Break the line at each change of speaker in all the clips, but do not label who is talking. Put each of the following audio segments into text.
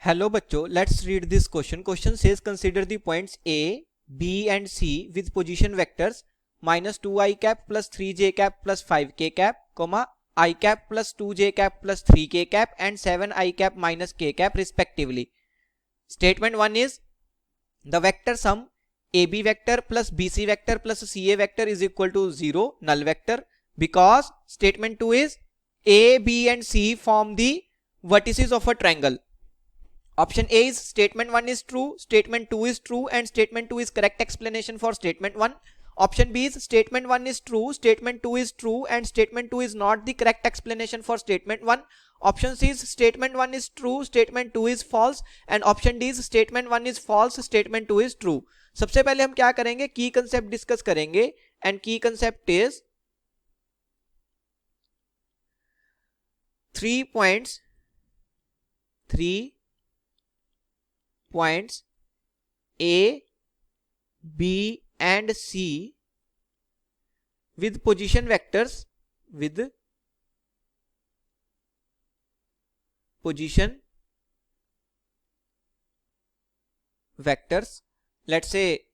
Hello बच्चों, let's read this question. Question says consider the points A, B and C with position vectors minus 2i cap plus 3j cap plus 5k cap, comma I cap plus 2j cap plus 3k cap and 7i cap minus k cap respectively. Statement 1 is the vector sum AB vector plus BC vector plus CA vector is equal to 0, null vector, because statement 2 is A, B and C form the vertices of a triangle. Option A is statement 1 is true, statement 2 is true and statement 2 is correct explanation for statement 1. Option B is statement 1 is true, statement 2 is true and statement 2 is not the correct explanation for statement 1. Option C is statement 1 is true, statement 2 is false and option D is statement 1 is false, statement 2 is true. सबसे पहले हम क्या करेंगे, की concept discuss करेंगे and की concept is 3 points A, B and C with position vectors let's say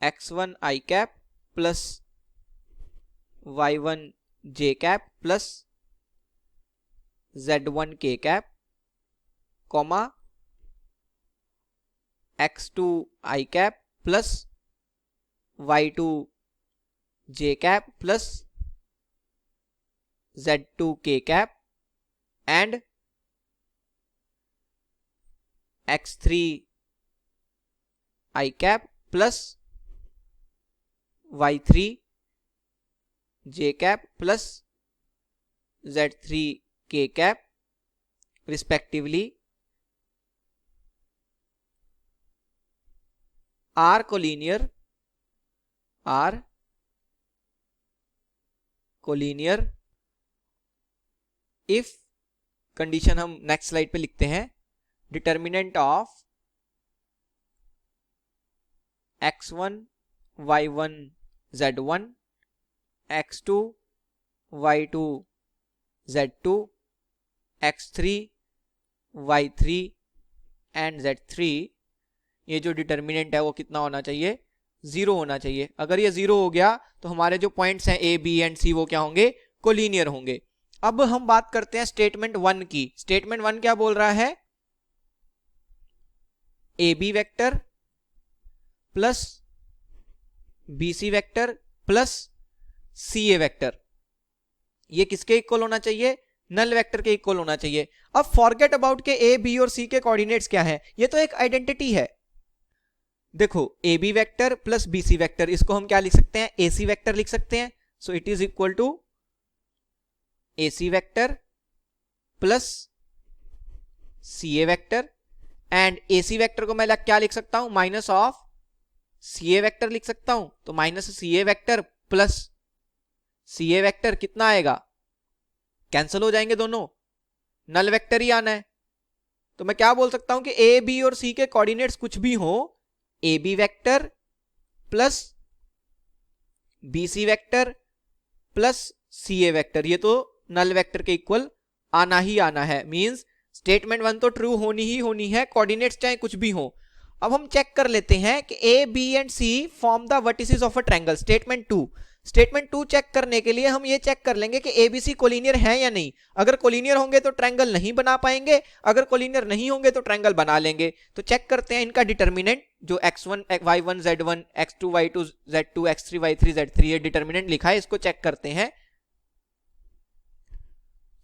x1 I cap plus y1 j cap plus z1 k cap, comma x2 I cap plus y2 j cap plus z2 k cap and x3 I cap plus y3 j cap plus z3 k cap respectively are collinear if condition हम next slide पे लिखते हैं, determinant of x1 y1 z1 x2 y2 z2 x3 y3 and z3, ये जो determinant है वो कितना होना चाहिए, 0 होना चाहिए. अगर ये 0 हो गया तो हमारे जो पॉइंट्स हैं A, B एंड C वो क्या होंगे, कोलिनियर होंगे. अब हम बात करते हैं स्टेटमेंट 1 की. स्टेटमेंट 1 क्या बोल रहा है, AB vector plus BC vector plus CA vector, ये किसके इक्वल होना चाहिए, नल वेक्टर के इक्वल होना चाहिए. अब फॉरगेट अबाउट के A, B और C के कोऑर्डिनेट्स क्या है, ये तो एक आइडेंटिटी है. देखो AB vector plus BC vector, इसको हम क्या लिख सकते हैं, AC वेक्टर लिख सकते हैं. So it is equal to AC vector plus CA vector and AC vector को मैं क्या लिख सकता हूं, माइनस ऑफ CA वेक्टर लिख सकता हूं. तो minus CA vector plus CA vector कितना आएगा, कैंसिल हो जाएंगे दोनों, नल वेक्टर ही आना है. तो मैं क्या बोल सकता हूं कि A, B और C के कोऑर्डिनेट्स कुछ भी हो, AB vector plus BC vector plus CA vector, ये तो नल वेक्टर के इक्वल आना ही आना है. मींस स्टेटमेंट 1 तो ट्रू होनी ही होनी है, कोऑर्डिनेट्स चाहे कुछ भी हो. अब हम चेक कर लेते हैं कि A, B and C form the vertices of a triangle. Statement 2 check करने के लिए हम ये चेक कर लेंगे कि ABC कोलिनियर है या नहीं. अगर कोलिनियर होंगे तो ट्रायंगल नहीं बना पाएंगे, अगर कोलिनियर नहीं होंगे तो ट्रायंगल बना लेंगे. तो चेक करते हैं इनका डिटर्मिनेंट, जो x1 y1 z1 x2 y2 z2 x3 y3 z3 ये डिटर्मिनेंट लिखा है, इसको चेक करते हैं.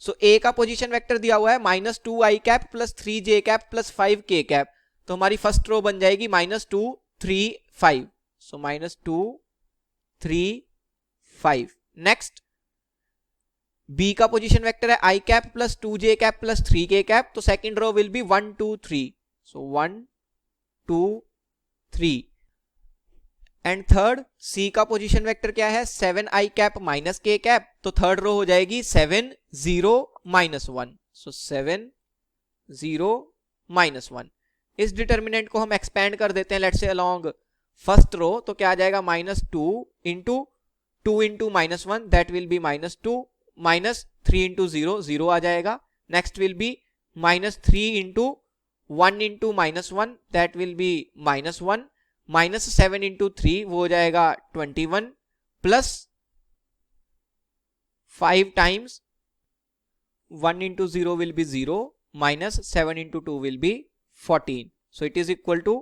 सो A का पोजीशन वेक्टर दिया हुआ है minus 2i cap plus 3j cap plus 5k cap. तो हमारी फर्स्ट रो बन जाएगी minus 2 3 5. So minus 2 3 5. Next B का पोजीशन वेक्टर है i cap plus 2j cap plus 3k cap. तो second row will be 1 2 3. So 1 2 3. And third C का position vector क्या है, 7i cap minus k cap. तो third row हो जाएगी 7 0 minus 1. सो 7 0 minus 1. इस डिटर्मिनेंट को हम एक्सपेंड कर देते हैं, let's say along first row. तो क्या आ जाएगा, minus 2 into -1, that will be -2 minus 3 into 0 आ जाएगा. Next will be -3 into 1 into -1 that will be -1 -7 into 3 वो हो जाएगा 21 plus 5 times 1 into 0 will be 0 minus 7 into 2 will be 14. So it is equal to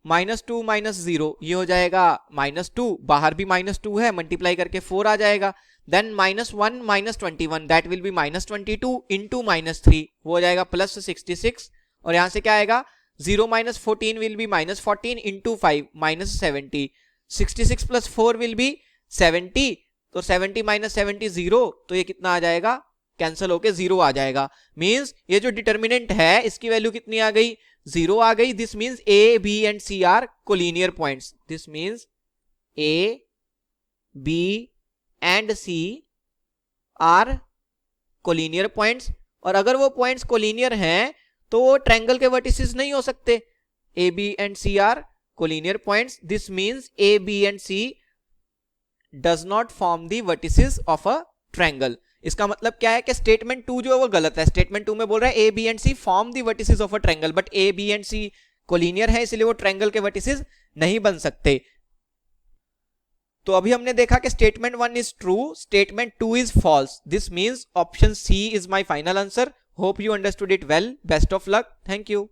-2 minus 0 ये हो जाएगा -2, बाहर भी -2 है, मल्टीप्लाई करके 4 आ जाएगा. Then -1 minus 21 that will be -22 into -3 वो हो जाएगा +66. और यहां से क्या आएगा 0 minus 14 will be -14 into 5 -70. 66 plus 4 will be 70. तो 70 minus 70 0, तो ये कितना आ जाएगा कैंसिल होके 0 आ जाएगा. मींस ये जो डिटर्मिनेंट है इसकी वैल्यू कितनी आ गई 0 आ गई. This means A, B and C are collinear points. This means A, B and C are collinear points. और अगर वो पॉइंट्स कोलिनियर हैं तो वो ट्रायंगल के वर्टिसेस नहीं हो सकते. A, B and C are collinear points. This means A, B and C does not form the vertices of a triangle. इसका मतलब क्या है कि स्टेटमेंट 2 जो है वो गलत है. स्टेटमेंट 2 में बोल रहा है A, B and C form the vertices of a triangle, but A, B and C collinear है इसलिए वो ट्रायंगल के वर्टिसेस नहीं बन सकते. तो अभी हमने देखा कि statement 1 is true, statement 2 is false. This means option C is my final answer. Hope you understood it well. Best of luck. Thank you.